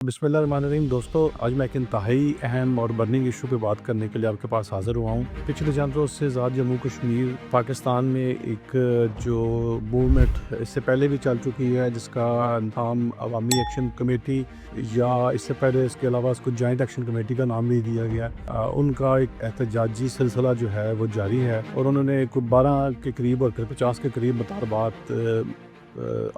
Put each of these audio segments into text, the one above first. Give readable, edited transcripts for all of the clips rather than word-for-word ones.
बिस्मिल्लाहिर्रहमानिर्रहीम। दोस्तों, आज मैं एक इंतहाई अहम और बर्निंग इशू पे बात करने के लिए आपके पास हाज़िर हुआ हूँ। पिछले चंद रोज़ से ज़्यादा जम्मू कश्मीर पाकिस्तान में एक जो मूवमेंट इससे पहले भी चल चुकी है, जिसका नाम अवामी एक्शन कमेटी या इससे पहले इसके अलावा उसको जॉइंट एक्शन कमेटी का नाम भी दिया गया। उनका एक एहतजाजी सिलसिला जो है वो जारी है और उन्होंने कोई 12 के करीब और 50 के करीब मुतालबात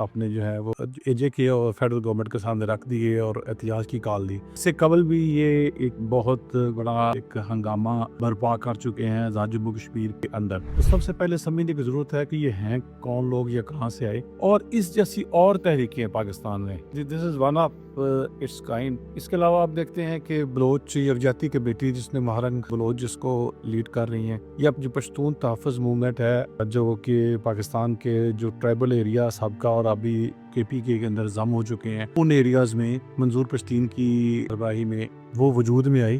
अपने जो है वो एजे के और फेडरल गवर्नमेंट के सामने रख दिए और एहतियाज की कॉल दी। इससे कबल भी ये एक बहुत बड़ा एक हंगामा बर्पा कर चुके हैं जम्मू कश्मीर के अंदर। तो सबसे पहले समझने की जरूरत है कि ये हैं कौन लोग या कहाँ से आए, और इस जैसी और तहरीकें पाकिस्तान में, this is one of its kind. इसके अलावा आप देखते हैं कि बलोच यकजहती की बेटी जिसने महारंग बलोच जिसको लीड कर रही हैं, या जो पश्तून तहफ़्फ़ुज़ मूवमेंट है जो कि पाकिस्तान के जो ट्राइबल एरिया सबका और अभी KPK के अंदर जम हो चुके हैं, उन एरियाज़ में मंजूर पश्तीन की सरबराही में वो वजूद में आई।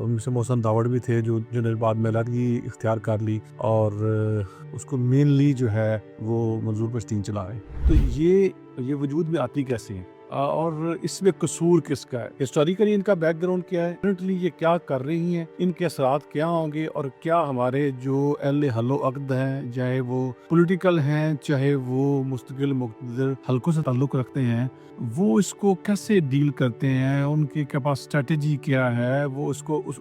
उनसे मोहसन दावड़ भी थे जो बाद में अलहदगी इख्तियार कर ली और उसको मेनली जो है वो मंजूर पश्तीन चला रहे। तो ये वजूद में आती कैसे हैं और इसमें कसूर किसका है, हिस्टोरिकली इनका बैकग्राउंड क्या है, करंटली ये क्या कर रही हैं, इनके असरात क्या होंगे, और क्या हमारे जो अहले हल्लो अक़द हैं, चाहे वो पॉलिटिकल हैं चाहे वो मुस्तकिल मुक़्तदर हलकों से ताल्लुक़ रखते हैं, वो इसको कैसे डील करते हैं, उनके पास स्ट्रेटजी क्या है, वो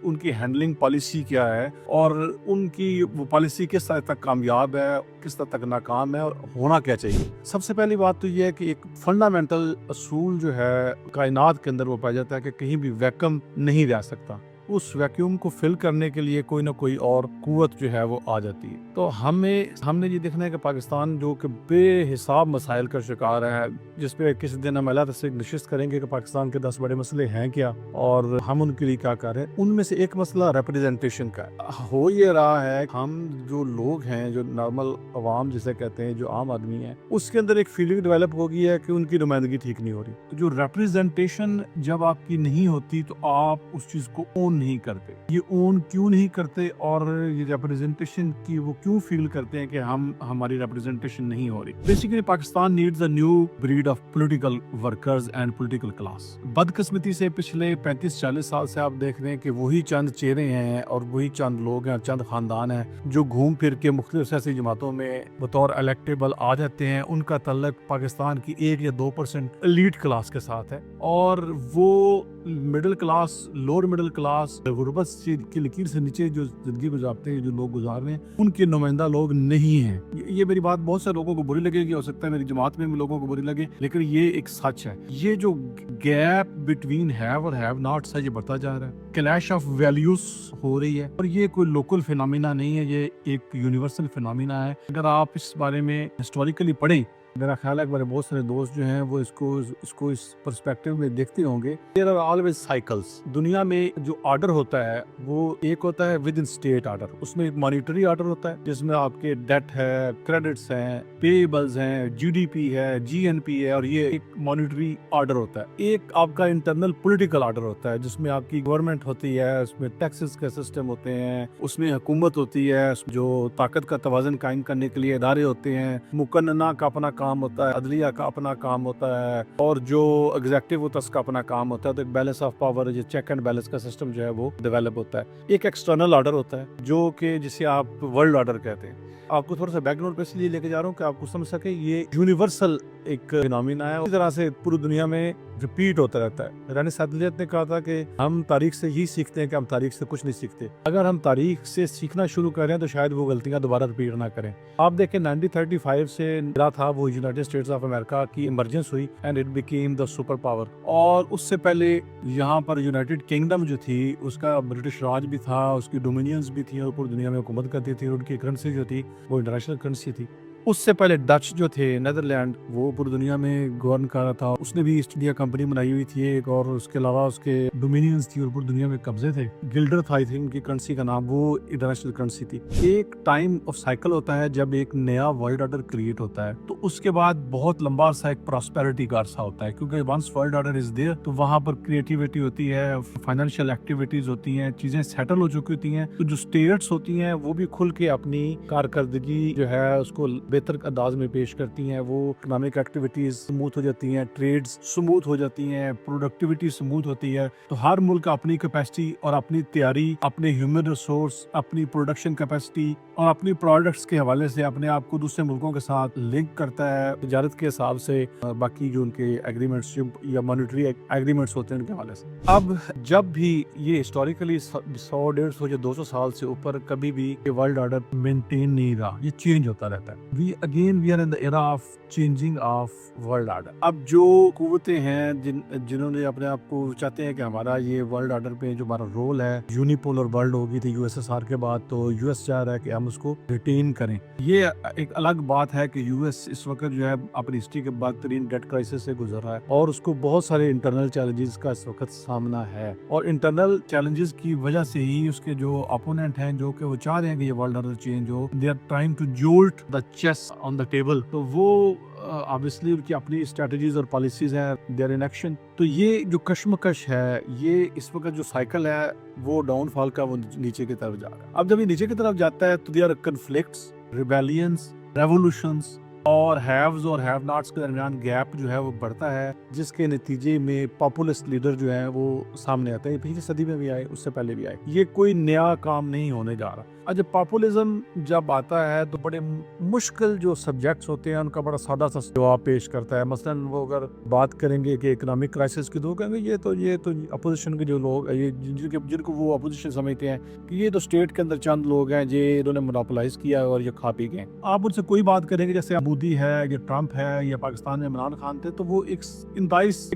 उनकी हैंडलिंग पॉलिसी क्या है, और उनकी वो पॉलिसी किस हद तक कामयाब है, किस हद तक नाकाम है, और होना क्या चाहिए। सबसे पहली बात तो ये है कि एक फंडामेंटल असूल जो है कायनात के अंदर वो पाया जाता है कि कहीं भी वैक्यूम नहीं रह सकता। उस वैक्यूम को फिल करने के लिए कोई ना कोई और कुव्वत जो है वो आ जाती है। तो हमने ये देखना है कि पाकिस्तान जो कि बेहिसाब मसाइल का शिकार है, जिस पे किसी दिन हम अलग से नशिस्त करेंगे कि पाकिस्तान के 10 बड़े मसले हैं क्या और हम उनके लिए क्या कर रहे हैं। उनमें से एक मसला रिप्रेजेंटेशन का हो ये रहा है। हम जो लोग हैं, जो नॉर्मल अवाम जिसे कहते हैं, जो आम आदमी है, उसके अंदर एक फीलिंग डेवलप हो गई है कि उनकी नुमाइंदगी ठीक नहीं हो रही। तो जो रिप्रेजेंटेशन जब आपकी नहीं होती तो आप उस चीज को ओन नहीं करते। ये ओन क्यों नहीं करते और ये रिप्रेजेंटेशन की वो क्यों फील करते हैं कि हमारी रिप्रेजेंटेशन नहीं हो रही। Basically Pakistan needs a new breed of political workers and political class. बदकिस्मती से पिछले 35-40 साल से आप देख रहे हैं कि वही चंद चेहरे हैं और वही चंद लोग हैं, चंद खानदान हैं जो घूम फिर के मुख्तलिफ सियासी जमातों में बतौर इलेक्टेबल आ जाते हैं। उनका तल्लक पाकिस्तान की 1 या 2% एलीट क्लास के साथ है, और वो middle class, lower middle class, गुर्बत की लकीर से नीचे जो जिंदगी गुजारते हैं, जो लोग गुजार रहे हैं, उनके नुमाइंदा लोग नहीं हैं। ये मेरी बात बहुत से लोगों को बुरी लगेगी, हो सकता है मेरी जमात में भी लोगों को बुरी लगे, लेकिन ये एक सच है। ये जो गैप बिटवीन हैव और हैव नॉट्स है, ये बढ़ता जा रहा है। क्लैश ऑफ वैल्यूज हो रही है, और ये कोई लोकल फिनोमिना नहीं है, ये एक यूनिवर्सल फिनोमिना है। अगर आप इस बारे में हिस्टोरिकली पढ़ें, मेरा ख्याल है कि मेरे बहुत सारे दोस्त जो हैं वो इसको इस पर्सपेक्टिव में देखते होंगे। There are always cycles. दुनिया में जो ऑर्डर होता है वो एक होता है विद इन स्टेट ऑर्डर। उसमें एक मॉनिटरी ऑर्डर होता है जिसमें आपके डेट है, क्रेडिट्स हैं, पेएबल्स हैं, GDP है, GNP है, और ये एक मॉनिटरी ऑर्डर होता है। एक आपका इंटरनल पॉलिटिकल ऑर्डर होता है जिसमें आपकी गवर्नमेंट होती है, उसमें टैक्सेस के सिस्टम होते हैं, उसमें हुकूमत होती है, जो ताकत का तवाज़ुन कायम करने के लिए इदारे होते हैं, मुकन्ना का अपना काम होता है, अदलिया का अपना काम होता है, और जो एग्जीक्यूटिव होता है उसका अपना काम होता है। तो एक बैलेंस ऑफ पावर, जो चेक एंड बैलेंस का सिस्टम जो है वो डेवलप होता है। एक एक्सटर्नल ऑर्डर होता है जो कि जिसे आप वर्ल्ड ऑर्डर कहते हैं। आपको थोड़ा सा बैकग्राउंड पे इसलिए लेके जा रहा हूँ कि आपको समझ सके ये यूनिवर्सल एक फिनोमिना है, इस तरह से पूरी दुनिया में रिपीट होता रहता है। रानी सादलियत ने कहा था कि हम तारीख से ही सीखते हैं कि हम तारीख से कुछ नहीं सीखते। अगर हम तारीख से सीखना शुरू करें तो शायद वो गलतियां दोबारा रिपीट ना करें। आप देखें 1935 से मिला था वो यूनाइटेड स्टेट्स ऑफ अमेरिका की इमरजेंस हुई and it became the super power, और उससे पहले यहाँ पर यूनाइटेड किंगडम जो थी उसका ब्रिटिश राज भी था, उसकी डोमिनियंस भी थी और पूरी दुनिया में हुकूमत करती थी, उनकी करेंसी जो थी वो इंटरनेशनल करेंसी थी। उससे पहले डच जो थे, नेदरलैंड, वो पूरी दुनिया में गवर्न कर रहा था। उसने भी ईस्ट इंडिया कंपनी बनाई हुई थी एक, और उसके अलावा उसके डोमिनियंस थी और पूरी दुनिया में कब्जे थे। गिल्डर था आई थिंक उनकी करेंसी का नाम, वो इंटरनेशनल करेंसी थी। एक टाइम ऑफ साइकिल होता है जब एक नया वर्ल्ड ऑर्डर क्रिएट होता है, तो उसके बाद बहुत लंबा सा एक प्रॉस्पेरिटी का अरसा होता है, क्योंकि once world order is there तो वहां पर क्रिएटिविटी होती है, फाइनेंशियल एक्टिविटीज होती हैं, चीजें सेटल हो चुकी होती हैं। तो जो स्टेट्स होती हैं वो भी खुल के अपनी कारकर्दगी जो है उसको बेहतर अंदाज में पेश करती हैं, वो इकोनॉमिक एक्टिविटीज़ स्मूथ हो जाती हैं, ट्रेड्स स्मूथ हो जाती हैं, प्रोडक्टिविटी स्मूथ होती है। तो हर मुल्क अपनी कैपेसिटी और अपनी तैयारी, अपने ह्यूमन रिसोर्स, अपनी प्रोडक्शन कैपेसिटी और अपनी प्रोडक्ट्स के हवाले से अपने आप को दूसरे मुल्कों के साथ लिंक करता है तजारत के हिसाब से, बाकी जो उनके एग्रीमेंट्स या मॉनिटरी एग्रीमेंट्स होते हैं उनके हवाले से। अब जब भी ये हिस्टोरिकली 100, 150 या 200 साल से ऊपर कभी भी ये वर्ल्ड ऑर्डर मेंटेन नहीं रहा, ये चेंज होता रहता है। We are in the era of changing of world order. अब जो कुव्वतें हैं जिन्होंने अपने आप को चाहते हैं कि हमारा ये वर्ल्ड ऑर्डर पे जो हमारा रोल है, यूनिपोलर वर्ल्ड होगी थी यूएसएसआर के बाद, तो यूएस चाह रहा है कि हम उसको रिटेन करें। ये एक अलग बात है कि यूएस इस वक्त जो है अपनी हिस्ट्री के बदतरीन डेट क्राइसिस से गुजर रहा है और उसको बहुत सारे इंटरनल चैलेंजेस का इस वक्त सामना है, और इंटरनल चैलेंजेस की वजह से ही उसके जो अपोनेंट हैं जो कि वो चाह रहे हैं कि ये वर्ल्ड ऑर्डर चेंज हो, they are trying to jolt the chess on the table. तो वो ऑब्वियसली उनकी अपनी स्ट्रेटजीज और पॉलिसीज हैं, दे आर इन एक्शन। तो ये जो कश्मकश है, ये इस वक्त जो साइकिल है वो डाउनफॉल का, वो नीचे की तरफ जा रहा है। अब जब ये नीचे की तरफ जाता है तो they are conflicts, rebellions, revolutions और हैव्स और हैव नॉट्स के दरमियान गैप जो है वो बढ़ता है, जिसके नतीजे में पॉपुलिस्ट लीडर जो है वो सामने आते हैं। पिछली सदी में भी आए, उससे पहले भी आए। ये कोई नया काम नहीं होने जा रहा। और जब पॉपुलिज्म जब आता है तो बड़े मुश्किल जो सब्जेक्ट्स होते हैं उनका बड़ा सादा सा जवाब पेश करता है। मसलन वो अगर बात करेंगे कि इकोनॉमिक क्राइसिस की, तो कहेंगे ये तो अपोजिशन के जो लोग ये जिनको वो अपोजिशन समझते हैं कि ये तो स्टेट के अंदर चंद लोग हैं जे इन्होंने मोनोपोलाइज किया और ये खा पी गए। आप उनसे कोई बात करेंगे जैसे मोदी है या ट्रंप है या पाकिस्तान में इमरान खान थे, तो वो एक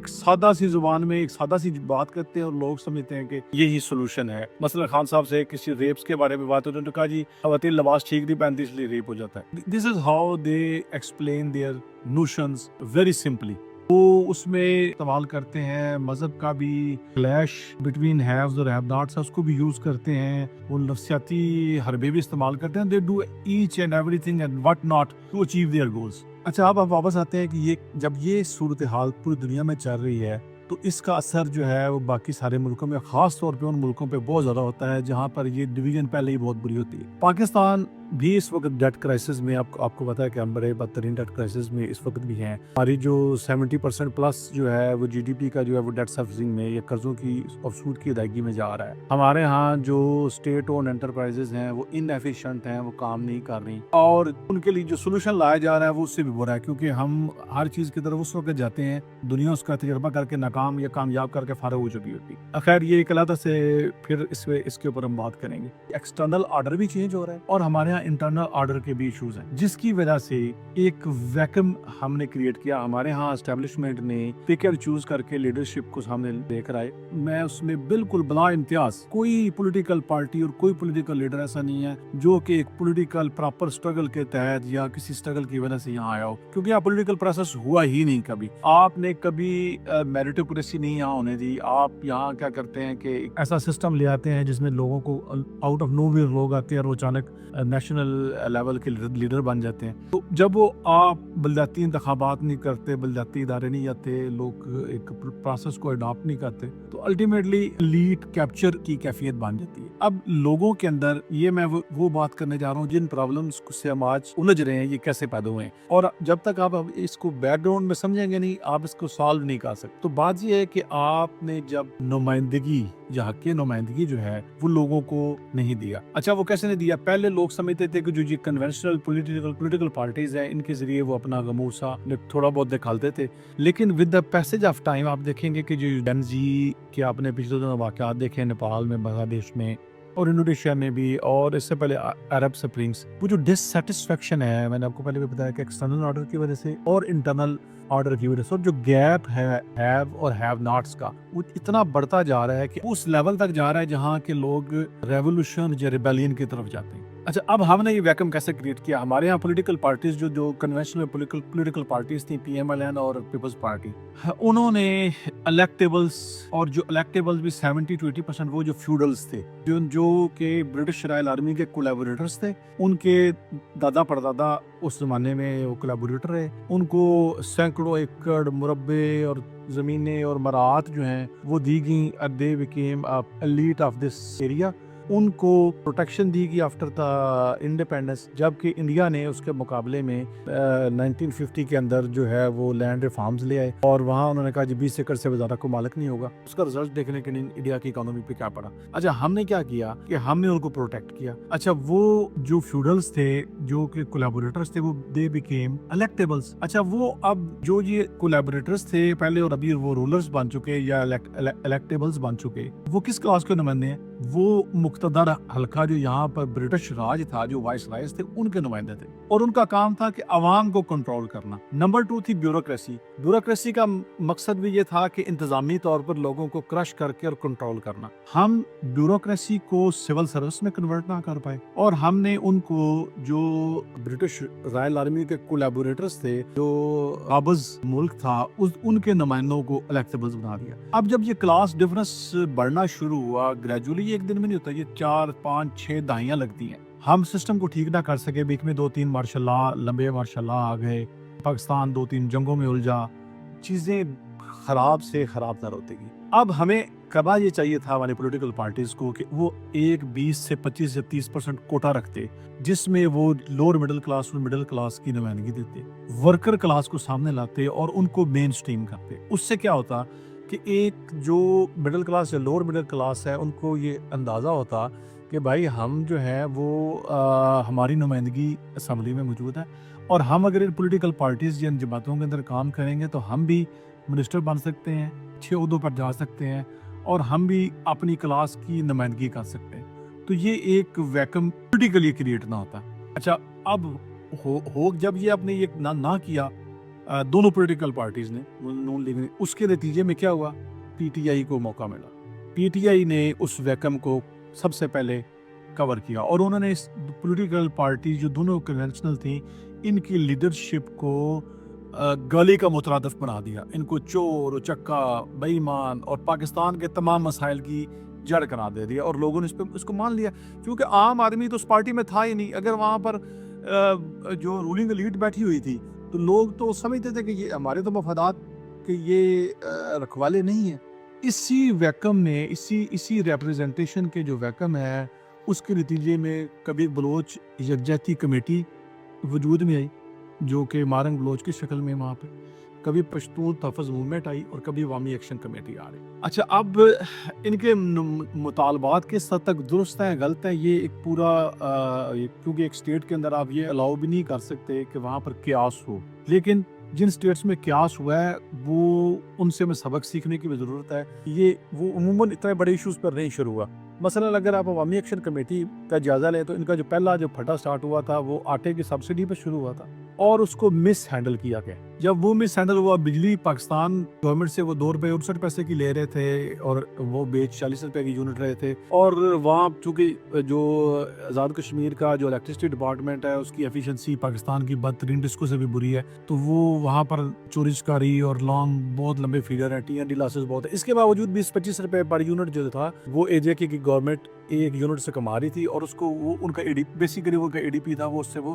सादा सी जुबान में एक सादा सी बात करते हैं और लोग समझते हैं कि यही सोल्यूशन है। मसलन खान साहब से किसी रेप्स के बारे में बात होती है तो कहा जी खवातीन लिबास ठीक नहीं पहनती इसलिए रेप हो जाता है। This is how they explain their notions very simply. वो उसमें इस्तेमाल करते हैं मजहब का भी, क्लैश बिटवीन हैव्स और हैव नॉट्स उसको भी यूज करते हैं। वो नफ्सियाती हरबे भी इस्तेमाल करते हैं। They do each and everything and what not to achieve their goals. अच्छा, अब वापस आते हैं कि जब ये सूरत हाल पूरी दुनिया में चल रही है तो इसका असर जो है वो बाकी सारे मुल्कों में, खास तौर पे उन मुल्कों पे बहुत ज़्यादा होता है जहाँ पर ये डिवीजन पहले ही बहुत बुरी होती है। पाकिस्तान भी इस वक्त डेट क्राइसिस में, आपको पता है कि हम बड़े बदतरीन डेट क्राइसिस में इस वक्त भी हैं। हमारी जो 70% प्लस जो है वो जीडीपी का जो है वो डेट सर्विसिंग में या कर्जों की और सूद की अदायगी में जा रहा है। हमारे यहाँ जो स्टेट ओन एंटरप्राइजेज हैं वो इनएफिशिएंट हैं, वो काम नहीं कर रही, और उनके लिए जो सोल्यूशन लाया जा रहा है वो उससे भी बुरा है, क्योंकि हम हर चीज़ की तरफ उस वक्त जाते हैं दुनिया उसका तजर्बा करके नाकाम या कामयाब करके फारग हो चुकी होती है। खैर, ये एक अलग से फिर इसके ऊपर हम बात करेंगे। एक्सटर्नल ऑर्डर भी चेंज हो रहा है और हमारे यहाँ इंटरनल ऑर्डर के भी इश्यूज हैं, जिसकी वजह से एक वैक्यूम हमने क्रिएट किया। हमारे यहाँ एस्टेब्लिशमेंट ने पिक एंड चूज करके लीडरशिप को सामने लेकर आए। मैं उसमें बिल्कुल बला इम्तियाज, कोई पॉलिटिकल पार्टी और कोई पॉलिटिकल लीडर ऐसा नहीं है जो कि एक पॉलिटिकल प्रॉपर स्ट्रगल के तहत या किसी स्ट्रगल की वजह से यहाँ आया हो, क्योंकि यहाँ पॉलिटिकल प्रोसेस हुआ ही नहीं कभी। आपने कभी मेरिटोक्रेसी नहीं यहाँ होने दी। आप यहाँ क्या करते हैं कि ऐसा सिस्टम ले आते हैं जिसमें लोगों को आउट ऑफ नोवेयर लोग आते हैं और अचानक नेशनल लेवल के लीडर बन जाते हैं। तो जब वो आप बलदाती इंतखाबात नहीं करते, बलदाती इदारे नहीं आते, लोग एक प्रोसेस को अडॉप्ट नहीं करते, तो अल्टीमेटली लीड कैप्चर की कैफियत बन जाती है। अब लोगों के अंदर ये मैं वो बात करने जा रहा हूँ जिन प्रॉब्लम्स से हम आज उलझ रहे हैं, ये कैसे पैदा हुए हैं, और जब तक आप इसको बैकग्राउंड में समझेंगे नहीं, आप इसको सॉल्व नहीं कर सकते। तो बात ये है कि आपने जब नुमाइंदगी या हक नुमाइंदगी जो है वो लोगों को नहीं दिया। अच्छा, वो कैसे नहीं दिया? पहले लोग समझते थे कि जो ये कन्वेंशनल पॉलिटिकल पार्टीज हैं इनके जरिए वो अपना गमूसा थोड़ा बहुत दिखाते थे, लेकिन with the passage of time आप देखेंगे कि जो जनजी के आपने पिछले दिनों वाकयात देखे नेपाल में, बांग्लादेश में और इंडोनेशिया में भी, और इससे पहले अरब स्प्रिंग्स, वो जो डिससैटिस्फैक्शन है, मैंने आपको पहले भी बताया कि एक्सटर्नल ऑर्डर की वजह से और इंटरनल ऑर्डर की वजह से, और जो गैप है हैव और हैव नॉट्स का, वो इतना बढ़ता जा रहा है कि उस लेवल तक जा रहा है जहाँ के लोग रेवोल्यूशन या रिबेलियन की तरफ जाते हैं। अच्छा, अब हमने ये वैक्यूम कैसे क्रिएट किया? हमारे यहाँ पॉलिटिकल पार्टीज जो कन्वेंशनल पॉलिटिकल पार्टीज थी, पीएमएलएन और पीपल्स पार्टी, उन्होंने इलेक्टेबल्स, और जो इलेक्टेबल्स भी 70 to 80% वो जो फ्यूडल्स थे, जो के ब्रिटिश रॉयल आर्मी के कोलैबोरेटर्स थे, उनके दादा परदादा उस जमाने में वो कोलैबोरेटर रहे, उनको सैकड़ों एकड़ मुरब्बे और जमीनें और मरात जो हैं वो दी गई। They became a elite of this area. ان کو پروٹیکشن دی گئی آفٹر دا انڈیپینڈنس، جبکہ انڈیا نے اس کے مقابلے میں 1950 کے اندر جو ہے وہ لینڈ ریفارمز لے آئے، اور وہاں انہوں نے کہا جی 20 ایکڑ سے زیادہ کو مالک نہیں ہوگا۔ اس کا رزلٹ دیکھنے کے لیے انڈیا کی اکانومی پہ کیا پڑا۔ اچھا ہم نے کیا کیا کہ ہم نے ان کو پروٹیکٹ کیا۔ اچھا وہ جو فیوڈلز تھے، جو کہ کولیبوریٹرز تھے، وہ دے بیکیم الیکٹیبلز۔ اچھا وہ اب جو یہ کولیبوریٹرز تھے پہلے اور ابھی وہ رولرز بن چکے یا الیکٹیبلز بن چکے، وہ کس کلاس کے نمائندے ہیں؟ وہ مقتدر حلقہ جو یہاں پر برٹش راج تھا، جو وائس رائز تھے، ان کے نمائندے تھے، اور ان کا کام تھا کہ عوام کو کنٹرول کرنا۔ نمبر 2 تھی بیوروکریسی۔ بیوروکریسی کا مقصد بھی یہ تھا کہ انتظامی طور پر لوگوں کو کرش کر کے اور کنٹرول کرنا۔ ہم بیوروکریسی کو سول سروس میں کنورٹ نہ کر پائے، اور ہم نے ان کو جو برٹش رائل آرمی کے کولیبوریٹرز تھے، جو قابض ملک تھا، ان کے نمائندوں کو الیکٹیبلز بنا دیا۔ اب جب یہ کلاس ڈفرنس بڑھنا شروع ہوا، گریجولی ایک دن میں نہیں ہوتا، یہ 4 5 6 دہائیاں لگتی ہیں۔ ہم سسٹم کو ٹھیک نہ کر سکے، بیچ میں 2 3 مارشل لا، لمبے مارشل لا آ گئے، پاکستان 2 3 جنگوں میں الجھا، چیزیں خراب سے خراب تر ہوتی گئی۔ اب ہمیں کرنا یہ چاہیے تھا ہماری پولیٹیکل پارٹیز کو کہ وہ 20 سے 25 سے 30% کوٹا رکھتے، جس میں وہ لوور مڈل کلاس اور مڈل کلاس کی نمائندگی دیتے، ورکر کلاس کو سامنے لاتے اور ان کو مین سٹریم کرتے۔ اس سے کیا ہوتا کہ ایک جو مڈل کلاس یا لوور مڈل کلاس ہے، ان کو یہ اندازہ ہوتا کہ بھائی ہم جو ہے وہ ہماری نمائندگی اسمبلی میں موجود ہے، اور ہم اگر ان پولیٹیکل پارٹیز یا ان جماعتوں کے اندر کام کریں گے تو ہم بھی منسٹر بن سکتے ہیں، اچھے عہدوں پر جا سکتے ہیں، اور ہم بھی اپنی کلاس کی نمائندگی کر سکتے ہیں۔ تو یہ ایک ویکم پولیٹیکلی کریٹ نہ ہوتا۔ اچھا اب جب یہ اپنے یہ نہ کیا دونوں پولیٹیکل پارٹیز نے، نون لیگ نے، اس کے نتیجے میں کیا ہوا؟ پی ٹی آئی کو موقع ملا۔ پی ٹی آئی نے اس ویکم کو سب سے پہلے کور کیا، اور انہوں نے اس پولیٹیکل پارٹی جو دونوں کنونشنل تھیں، ان کی لیڈرشپ کو گالی کا مترادف بنا دیا، ان کو چور، چکا، بے ایمان اور پاکستان کے تمام مسائل کی جڑ قرار دے دیا، اور لوگوں نے اس کو مان لیا، کیونکہ عام آدمی تو اس پارٹی میں تھا ہی نہیں۔ اگر وہاں پر جو رولنگ ایلیٹ بیٹھی ہوئی تھی تو لوگ تو سمجھتے تھے کہ یہ ہمارے تو مفادات کہ یہ رکھوالے نہیں ہیں۔ اسی ویکم نے اسی ریپریزنٹیشن کے جو ویکم ہے، اس کے نتیجے میں کبھی بلوچ یکجہتی کمیٹی وجود میں آئی، جو کہ مارنگ بلوچ کی شکل میں وہاں پہ، کبھی پشتون تحفظ موومنٹ آئی، اور کبھی عوامی ایکشن کمیٹی آ رہی۔ اچھا اب ان کے مطالبات کس حد تک درست ہیں غلط ہیں، یہ ایک پورا کیونکہ ایک اسٹیٹ کے اندر آپ یہ الاؤ بھی نہیں کر سکتے کہ وہاں پر قیاس ہو، لیکن جن اسٹیٹس میں قیاس ہوا ہے وہ ان سے ہمیں سبق سیکھنے کی بھی ضرورت ہے۔ وہ عموماً اتنے بڑے ایشوز پر نہیں شروع ہوا۔ مثلا اگر آپ عوامی ایکشن کمیٹی کا جائزہ لیں تو ان کا جو پہلا پھٹا سٹارٹ ہوا تھا وہ آٹے کی سبسڈی پہ شروع ہوا تھا، اور اس کو مس ہینڈل کیا گیا۔ جب وہ مس ہینڈل ہوا، بجلی پاکستان گورنمنٹ سے وہ 2 روپے 69 پیسے کی لے رہے تھے، اور وہ بیچ 40 روپے کی یونٹ رہے تھے، اور وہاں چونکہ جو آزاد کشمیر کا جو الیکٹرسٹی ڈپارٹمنٹ ہے، اس کی ایفیشنسی پاکستان کی بدترین ڈسکو سے بھی بری ہے، تو وہ وہاں پر چوری چکاری اور لانگ بہت لمبے فیگر ہیں، ٹی این ڈی لاسز بہت ہے۔ اس کے باوجود 20-25 روپے پر یونٹ جو تھا وہ اے جے کے کی گورنمنٹ ایک یونٹ سے کما رہی تھی، اور اس کو وہ ان کا بیسیکلی وہ کا اے ڈی پی تھا، وہ اس سے وہ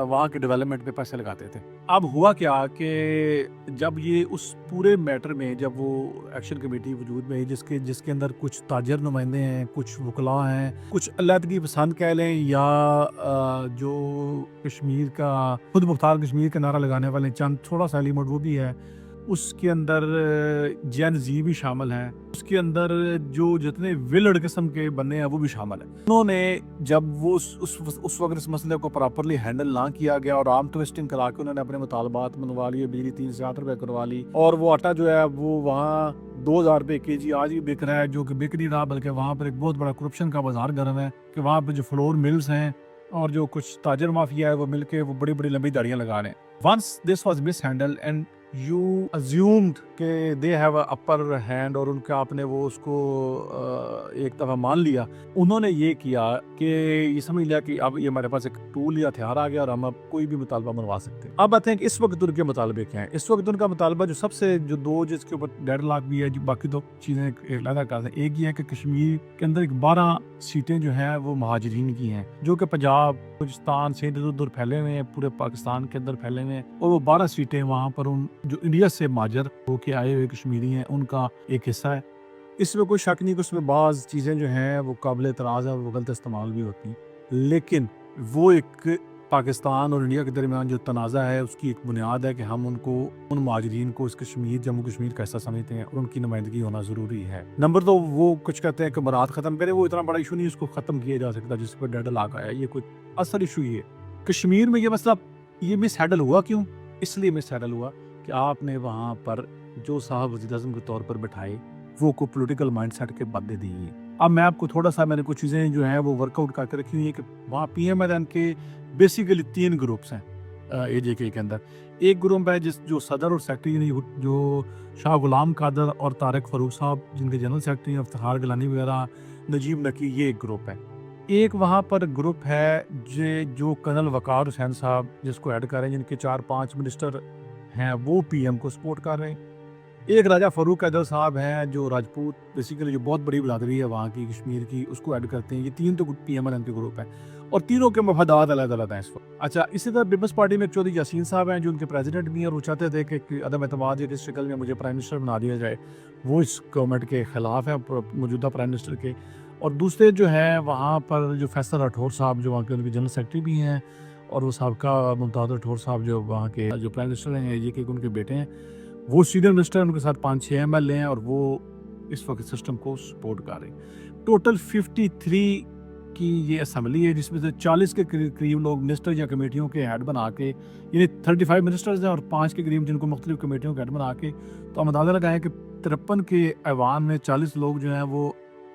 وہاں کے ڈیولپمنٹ پہ پیسے لگاتے تھے۔ اب ہوا کیا کہ جب یہ اس پورے میٹر میں جب وہ ایکشن کمیٹی وجود میں آئی، جس کے اندر کچھ تاجر نمائندے ہیں، کچھ وکلاء ہیں، کچھ علیحدگی پسند کہہ لیں، یا جو کشمیر کا خود مختار کشمیر کا نعرہ لگانے والے چند تھوڑا سا ایلیمنٹ وہ بھی ہے، اس کے اندر جین زی بھی شامل ہیں، اس کے اندر جو جتنے ویلڈ قسم کے بنے ہیں وہ بھی شامل ہیں۔ انہوں نے جب وہ اس وقت اس مسئلے کو پراپرلی ہینڈل نہ کیا گیا، اور آرم ٹویسٹنگ کرا کے انہوں نے اپنے مطالبات منوا لیے، بجلی 3 سے 8 روپے کروا لی، اور وہ آٹا جو ہے وہ وہاں 2000 روپے کے جی آج بھی بک رہا ہے، جو کہ بک نہیں رہا، بلکہ وہاں پر ایک بہت بڑا کرپشن کا بازار گرم ہے، کہ وہاں پہ جو فلور ملز ہیں اور جو کچھ تاجر مافیا ہے وہ مل کے وہ بڑی بڑی لمبی داڑیاں لگا رہے ہیں۔ Once this was mishandle and you assumed کہ they have a upper hand, اور ان کا آپ نے وہ اس کو ایک دفعہ مان لیا، انہوں نے یہ کیا کہ یہ سمجھ لیا کہ اب یہ ہمارے پاس ایک ٹول یا ہتھیار آ گیا، اور ہم اب کوئی بھی مطالبہ منوا سکتے ہیں۔ اب آتے ہیں کہ اس وقت ان کے مطالبے کیا ہیں۔ اس وقت ان کا مطالبہ جو سب سے جو 2 جس کے اوپر ڈیڈ لاک بھی ہے، جو باقی 2 چیزیں علیحدہ کر ہیں، ایک یہ ہے کہ کشمیر کے اندر 12 سیٹیں جو ہیں وہ مہاجرین کی ہیں، جو کہ پنجاب، بلوچستان، سندھ ادھر پھیلے ہوئے ہیں، پورے پاکستان کے اندر پھیلے ہوئے ہیں، اور وہ 12 سیٹیں وہاں پر ان جو انڈیا سے مہاجر ہو کے آئے ہوئے کشمیری ہیں ان کا ایک حصہ ہے۔ اس میں کوئی شک نہیں کہ اس میں بعض چیزیں جو ہیں وہ قابل اعتراض ہیں اور وہ غلط استعمال بھی ہوتی ہیں، لیکن وہ ایک پاکستان اور انڈیا کے درمیان جو تنازع ہے اس کی ایک بنیاد ہے کہ ہم ان مہاجرین کو اس کشمیر جموں کشمیر کا حصہ سمجھتے ہیں اور ان کی نمائندگی ہونا ضروری ہے۔ نمبر دو، وہ کچھ کہتے ہیں کہ برات ختم کرے، وہ اتنا بڑا ایشو نہیں اس کو ختم کیا جا سکتا جس پہ ڈیڈ لاک آیا، یہ کوئی اصل ایشو یہ ہے کشمیر میں۔ یہ مسئلہ یہ مس ہینڈل ہوا کیوں؟ اس لیے مس ہینڈل ہوا کہ آپ نے وہاں پر جو صاحب وزیر اعظم کے طور پر بٹھائے وہ کو پولیٹیکل مائنڈ سیٹ کے بندے دیے۔ اب میں آپ کو تھوڑا سا میں نے کچھ چیزیں جو ہیں وہ ورک آؤٹ کر کے رکھی ہوئی ہیں کہ وہاں پی ایم ایل این کے بیسیکلی 3 گروپس ہیں اے جے کے اندر۔ ایک گروپ ہے جو صدر اور سیکرٹری جو شاہ غلام قادر اور طارق فاروق صاحب جن کے جنرل سیکرٹری ہیں، افتخار گیلانی وغیرہ، نجیب نکی، یہ ایک گروپ ہے۔ ایک وہاں پر گروپ ہے جو کرنل وقار حسین صاحب جس کو ایڈ کر رہے ہیں، جن کے 4-5 منسٹر ہیں، وہ پی ایم کو سپورٹ کر رہے ہیں۔ ایک راجہ فاروق حیدر صاحب ہیں جو راجپوت بیسیکلی جو بہت بڑی برادری ہے وہاں کی کشمیر کی، اس کو ایڈ کرتے ہیں۔ یہ 3 تو پی ایم ایل این کے گروپ ہیں اور تینوں کے مفادات الگ الگ ہیں اس وقت۔ اچھا، اسی طرح پیپلز پارٹی میں چودھری یاسین صاحب ہیں جو ان کے پریزیڈنٹ بھی ہیں اور وہ چاہتے تھے کہ عدم اعتماد کی شکل میں مجھے پرائم منسٹر بنا دیا جائے، وہ اس گورنمنٹ کے خلاف ہیں موجودہ پرائم منسٹر کے۔ اور دوسرے جو ہیں وہاں پر جو فیصل راٹھور صاحب جو وہاں کے ان کے جنرل سیکرٹری بھی ہیں، اور وہ سابقہ ممتاز راٹھور صاحب جو وہاں کے جو پرائم منسٹر ہیں، یہ کہ ان کے بیٹے ہیں، وہ سینئر منسٹر ہیں، ان کے ساتھ 5-6 ایم ایل اے ہیں اور وہ اس وقت سسٹم کو سپورٹ کر رہے ہیں۔ ٹوٹل 53 کی یہ اسمبلی ہے جس میں سے 40 کے قریب لوگ منسٹر یا کمیٹیوں کے ہیڈ بنا کے، یعنی 35 منسٹرز ہیں اور 5 کے قریب جن کو مختلف کمیٹیوں کے ہیڈ بنا کے، تو ہم اندازہ لگائیں کہ 53 کے ایوان میں 40 لوگ جو ہیں وہ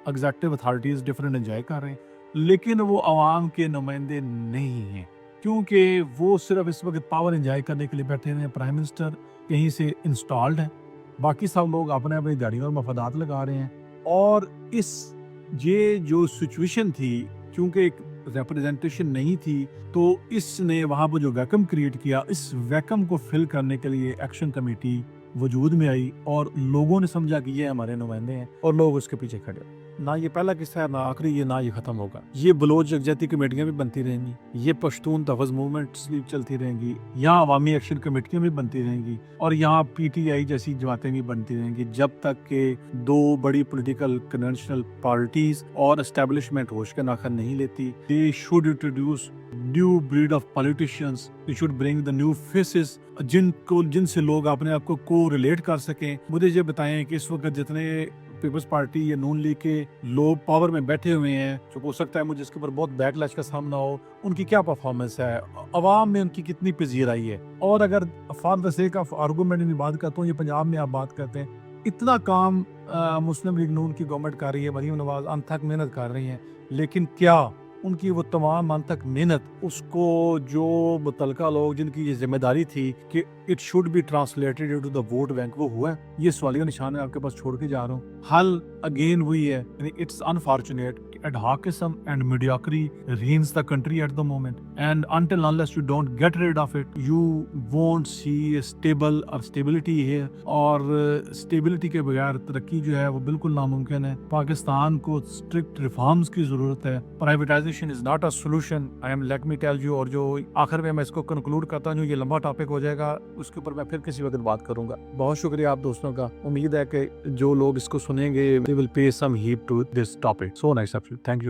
ایگزیکٹو اتھارٹیز ڈفرینٹ انجوائے کر رہے ہیں، لیکن وہ عوام کے نمائندے نہیں ہیں کیونکہ وہ صرف اس وقت پاور انجوائے کرنے کے لیے بیٹھے ہوئے ہیں۔ پرائم منسٹر کہیں سے انسٹالڈ ہیں، باقی سب لوگ اپنے اپنی گاڑیوں اور مفادات لگا رہے ہیں۔ اور یہ جو سچویشن تھی، کیونکہ ایک ریپرزنٹیشن نہیں تھی، تو اس نے وہاں پر جو ویکم کریٹ کیا، اس ویکم کو فل کرنے کے لیے ایکشن کمیٹی وجود میں آئی اور لوگوں نے سمجھا کہ یہ ہمارے نمائندے ہیں اور لوگ اس کے پیچھے کھڑے۔ نہ یہ پہلا قصہ ہے، نہ آخری، یہ نہ یہ ختم ہوگا۔ یہ بلوچ یکجہتی کمیٹیاں بھی بنتی رہیں گی، یہ پشتون تحفظ موومنٹس بھی چلتی رہیں گی، یہاں عوامی ایکشن کمیٹیاں بھی بنتی رہیں گی، اور یہاں پی ٹی آئی جیسی جماعتیں بھی بنتی رہیں گی، جب تک کہ 2 بڑی پولیٹیکل کنونشنل پارٹیز اور اسٹیبلشمنٹ ہوش کے ناخن نہیں لیتی۔ They should introduce new breed of politicians. They should bring the new faces جن سے لوگ اپنے آپ کو ریلیٹ کر سکیں۔ مجھے یہ بتائیں کہ اس وقت جتنے پیپلز پارٹی یا نون لیگ کے لوگ پاور میں بیٹھے ہوئے ہیں، جو ہو سکتا ہے مجھے اس کے اوپر بہت بیک لیش کا سامنا ہو، ان کی کیا پرفارمنس ہے، عوام میں ان کی کتنی پذیرائی ہے۔ اور اگر for the sake of argument میں بات کرتا ہوں، یہ پنجاب میں آپ بات کرتے ہیں، اتنا کام مسلم لیگ نون کی گورنمنٹ کر رہی ہے، مریم نواز انتھک محنت کر رہی ہیں، لیکن کیا ان کی وہ تمام انتھک محنت اس کو جو متعلقہ لوگ جن کی یہ ذمہ داری تھی کہ it should be translated into the vote bank, وہ ہوا ہے؟ یہ سوالیہ نشان ہے آپ کے پاس چھوڑ کے جا رہا ہوں۔ حل اگین وہی ہے، یعنی it's unfortunate adhocism and mediocrity reigns the country at the moment, and until unless you don't get rid of it, you won't see a stability here. اور stability کے بغیر ترقی جو ہے وہ بالکل ناممکن ہے۔ پاکستان کو strict reforms کی ضرورت ہے۔ privatization is not a solution. let me tell you، اور جو آخر میں اس کو کنکلوڈ کرتا ہوں، یہ لمبا ٹاپک ہو جائے گا، اس کے اوپر میں پھر کسی وقت بات کروں گا۔ بہت شکریہ آپ دوستوں کا، امید ہے کہ جو لوگ اس کو سنیں گے they will pay some heed to this topic. So nice of you. Thank you.